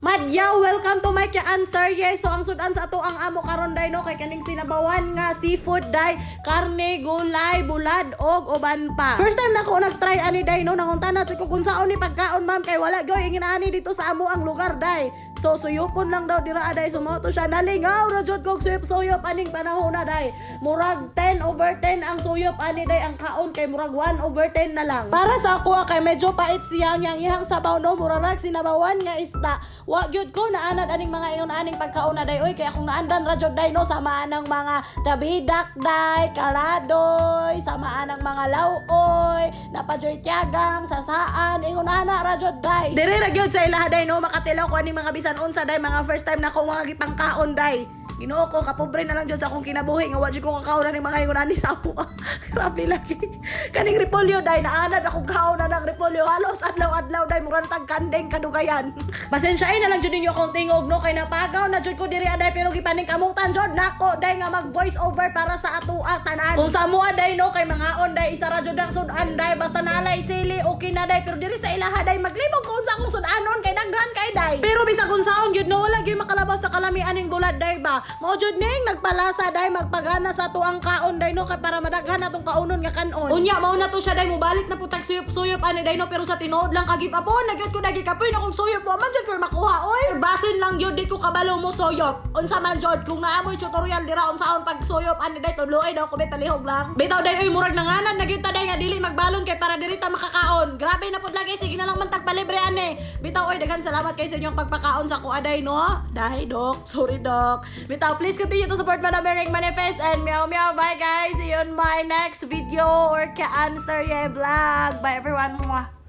Madyaw, welcome to my answer. Yes, so ang sudan sa ato ang amo karon day no kay kaning sinabawan nga seafood day, karne, gulay, bulad og uban pa. First time nako nag-try ani day no, nangunta na ko kung saon ni pagkaon ma'am kay wala gyoy ingin ani dito sa amo ang lugar day. So suyupon lang daw dira aday sumoto siya nalingaw ra jud kog suyop aning panahon na day. Murag 10/10 ang suyop ani day ang kaon kay murag 1/10 na lang. Para sa ako kay medyo pait siya yang ihang sabaw no murag sinabawan nga isda. Wa gyud ko naanad aning mga ingon aning pagkaon na day oy kay akong naandan ra jud day no sama ng mga kabidak day, karadoy, sama ng mga lawoy, napajoy tiyagang, sasaan, ingon ana ra jud day. Dire ra gyud sa ilaha day no makatilaw ko aning mga bisan unsa day mga first time na ko mga gipangkaon day. Ginoo ko kapobre na lang jud sa akong kinabuhi nga wa jud ko kakaon ning mga ingon ani sa amo. Grabe lagi. Kaning repolyo day naanad akong kaon na ng repolyo halos adlaw-adlaw day mura tag kandeng kadugayan. Pasensya na lang jud ninyo akong tingog no kay napagaw na jud ko diri aday pero gipaning kamutan jud nako day nga mag voice over para sa ato tanan. Kung sa amo day no kay mga on day isa ra jud ang sudan day basta nalay sili okay na day pero diri sa ilaha day maglibog ko sa akong sudanon kay daghan kay day. Pero bisa kung saon gyud no wala gyud makalabas sa kalamian ning bulad day ba. Mao jud ning nagpalasa day magpagana sa tuang kaon day no kay para madaghan atong kaunon nga kanon. Unya mao na to siya day mobalik na putag suyop-suyop ani day no pero sa tinuod lang kagip apon nagyud ko dagi kapoy na kung suyop mo man jud ko makuha oy. Basin lang gyud di ko kabalo mo suyop. Unsa man jud kung naamoy tutorial dira unsaon pag suyop ani day tudloy daw ko may palihog lang. Bitaw day oy murag nanganan na gyud ta day nga dili magbalon kay para diri ta makakaon. Grabe na pud lagi sige na lang man tagpalibre ani. Bitaw oy daghan salamat kay sa inyong pagpakaon sa ko aday no. Dahi dok, sorry dok. Bitaw please continue to support Madam Mering Manifest and meow meow. Bye guys. See you on my next video or ka-answer vlog. Bye everyone. Mwah.